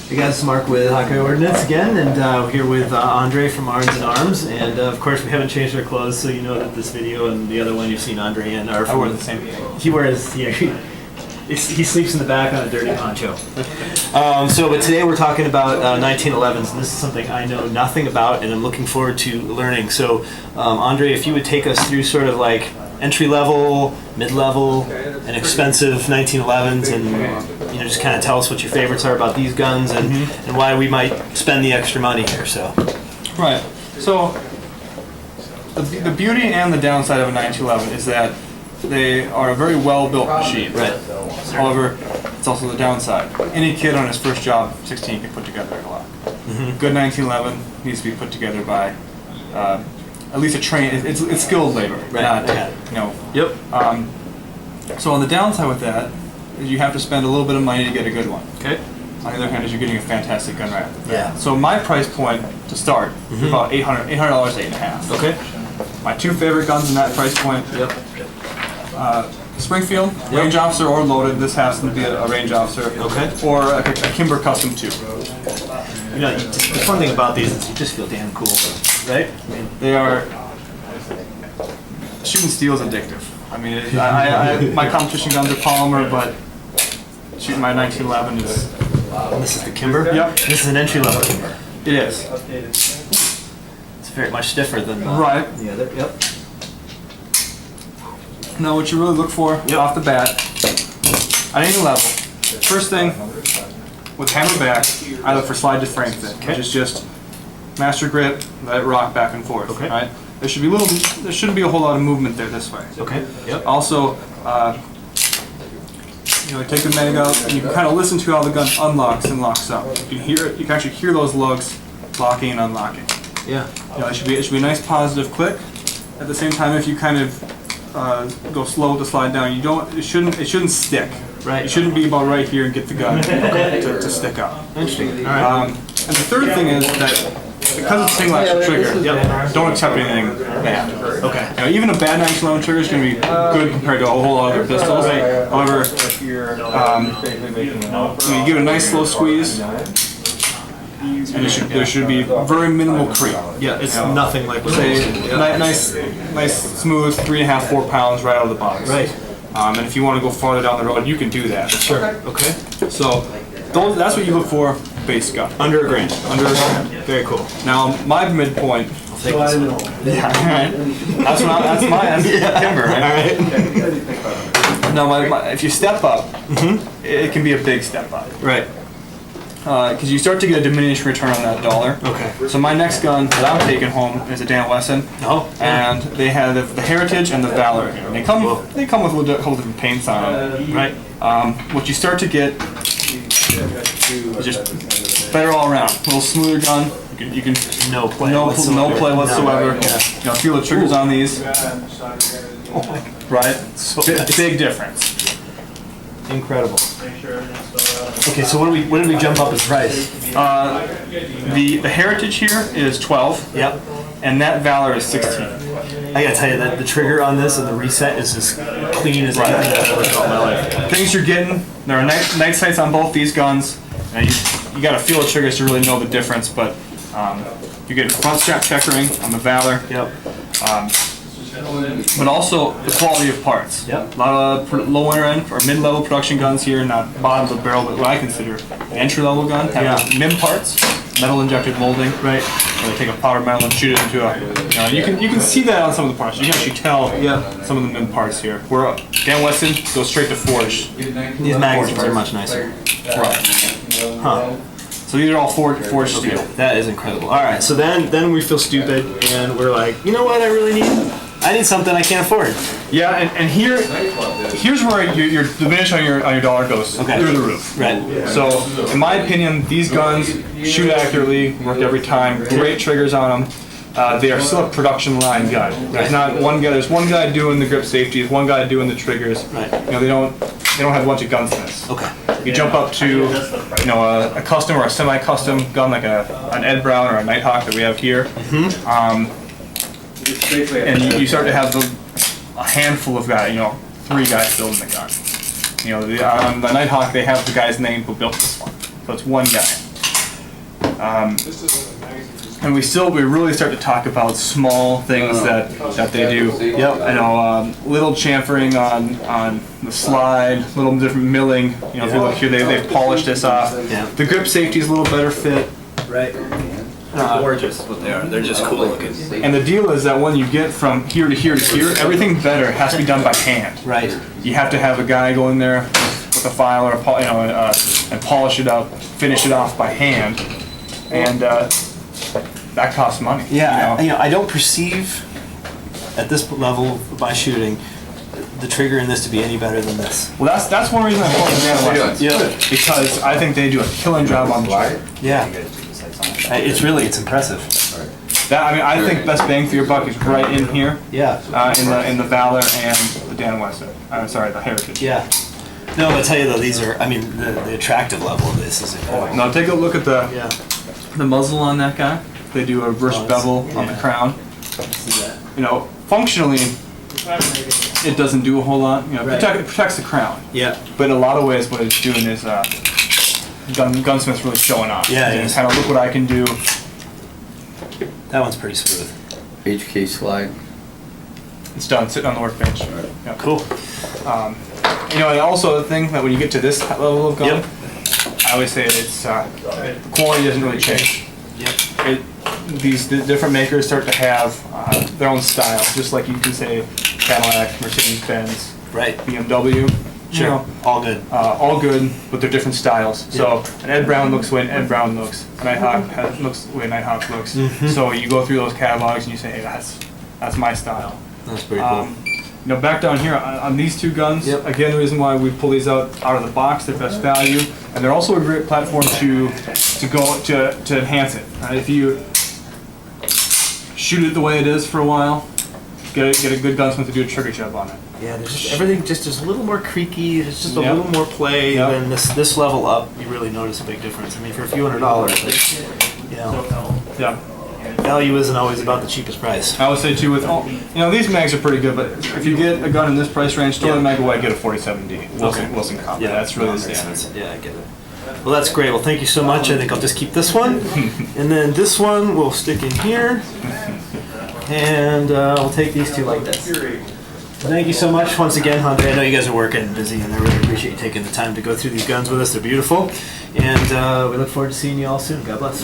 Hey guys, it's Mark with Hawkeye Ordnance again, and we're here with Andre from Arnzen Arms, and of course we haven't changed our clothes, so you know that this video and the other one you've seen Andre in are from... I wear the same thing. He wears, yeah, he sleeps in the back on a dirty poncho. But today we're talking about 1911s, and this is something I know nothing about, and I'm looking forward to learning. So, Andre, if you would take us through sort of like entry-level, mid-level, and expensive 1911s, and just kind of tell us what your favorites are about these guns, and why we might spend the extra money here. So, right. So, the beauty and the downside of a 1911 is that they are a very well-built machine. Right. However, it's also the downside. Any kid on his first job, 16, can put together a Glock. Good 1911 needs to be put together by at least a trained. It's skilled labor, right. not Yep. So on the downside with that, is you have to spend a little bit of money to get a good one. Okay. On the other hand, is you're getting a fantastic gun right after that. Yeah. So my price point to start is about $800 to $8.50. Okay. My two favorite guns in that price point. Yep. Springfield, range officer or loaded. This has to be a range officer. Okay. Or a Kimber Custom 2. The fun thing about these is you just feel damn cool, right? I mean, They are... Shooting steel is addictive. I mean, my competition guns are polymer, but shooting my 1911 is... this is the Kimber? Yep. This is an entry-level Kimber. It is. It's very much stiffer than Right. the other. Yep. Now, what you really look for off the bat, at any level, first thing, with hammer back, I look for slide to frame fit, which is just master grip, let it rock back and forth. Okay. Right? There shouldn't be a whole lot of movement there this way. Okay. Yep. Also, take the mag out, and you can kind of listen to how the gun unlocks and locks up. You can hear it. You can actually hear those lugs locking and unlocking. Yeah. It should be a nice positive click. At the same time, if you kind of go slow to slide down, it shouldn't stick. Right. It shouldn't be about right here and get the gun to stick up. Interesting. All right. And the third thing is that because it's single action trigger, don't accept anything bad. Okay. Even a bad 1911 trigger is going to be good compared to a whole lot of other pistols. However, you give it a nice slow squeeze, and there should be very minimal creep. Yeah, it's nothing like what Nice, smooth 3.5, 4 pounds right out of the box. Right. And if you want to go farther down the road, you can do that. Sure. Okay. So that's what you look for. Base gun. Under a grand. Under a grand. Very cool. Now my midpoint. I'll take this one. Yeah. Right. That's Kimber. Right? All right. Now if you step up, it can be a big step up. Right. Because you start to get a diminishing return on that dollar. Okay. So my next gun that I'm taking home is a Dan Wesson. Oh. And they have the Heritage and the Valor here. And they come with a couple different paints on them. Right. What you start to get is just better all around. A little smoother gun. You can No play whatsoever. Yeah. Feel the triggers on these. Oh my God. Right. So Big difference. incredible. Okay, so what did we jump up in price? The Heritage here is 12. Yep. And that Valor is 16. I gotta tell you that the trigger on this and the reset is as clean as anything I've ever felt in my life. Things you're getting, there are night sights on both these guns, and you got to feel the triggers to really know the difference. But you get front strap checkering on the Valor. Yep. But also the quality of parts. Yep. A lot of lower end or mid-level production guns here, not bottom of the barrel, but what I consider an entry-level gun. Have MIM parts, metal injected molding. Right. Where they take a powder metal and shoot it into a. You can see that on some of the parts. You can actually tell some of the MIM parts here. Where Dan Wesson goes straight to forged. These magazines are much nicer. Right. Huh. So these are all forged steel. That is incredible. All right, so then we feel stupid and we're like, you know what? I need something I can't afford. Yeah, and here's where your diminish on your dollar goes through the roof. Right. So in my opinion, these guns shoot accurately, work every time. Great triggers on them. They are still a production line gun. There's not one guy. There's one guy doing the grip safeties, one guy doing the triggers. Right. They don't have a bunch of gunsmiths. Okay. You jump up to a custom or a semi-custom gun like an Ed Brown or a Nighthawk that we have here. And you start to have a handful of guys, 3 guys building the gun. On the Nighthawk, they have the guy's name who built this one. So it's one guy. And we really start to talk about small things that they do. Yep. I know little chamfering on the slide, little different milling. You know, if you look here, they've polished this off. Yeah. The grip safety is a little better fit. Right. They're gorgeous. What they are. They're just cool looking. And the deal is that when you get from here to here to here, everything better has to be done by hand. Right. You have to have a guy go in there with a file or and polish it up, finish it off by hand, and that costs money. Yeah. I don't perceive at this level of my shooting the trigger in this to be any better than this. Well, that's one reason I call it banana lessons. Yeah. Because I think they do a killing job on the trigger. Yeah. It's impressive. I think best bang for your buck is right in here. Yeah. In the Valor and the Dan Wesson. The Heritage. Yeah. No, I'll tell you though, these are. The attractive level of this is incredible. Now take a look at the muzzle on that guy. They do a reverse bevel on the crown. See that? Functionally, it doesn't do a whole lot. Right. It protects the crown. Yeah. But in a lot of ways, what it's doing is gunsmith's really showing off. Yeah, and kind of look what I can do. That one's pretty smooth. HK slide. It's done, sitting on the workbench. Right. Yeah. Cool. And also the thing that when you get to this level of gun, Yep. I always say it's the quality doesn't really change. Yep. The different makers start to have their own style, just like you can say Cadillac, Mercedes-Benz, Right. BMW. Sure. All good. All good, but they're different styles. So an Ed Brown looks the way an Ed Brown looks. A Nighthawk looks the way a Nighthawk looks. Mhm. So you go through those catalogs and you say, hey, that's my style. That's pretty cool. Back down here on these two guns, Yep. again, the reason why we pull these out of the box, they're best value, and they're also a great platform to enhance it. If you shoot it the way it is for a while, get a good gunsmith to do a trigger job on it. Yeah, there's just everything just a little more creaky. There's just a Yep. little more play. Yep. Than this level up, you really notice a big difference. For a few $100, Yeah. value isn't always about the cheapest price. I would say too, these mags are pretty good, but if you get a gun in this price range, throw the mag away, get a 47D. Wilson Combat. Yeah, That's really the that makes standard. sense. Yeah, I get it. Well, that's great. Well, thank you so much. I think I'll just keep this one, and then this one we'll stick in here, and we'll take these two like this. Thank you so much once again, Andre. I know you guys are working and busy, and I really appreciate you taking the time to go through these guns with us. They're beautiful, and we look forward to seeing you all soon. God bless.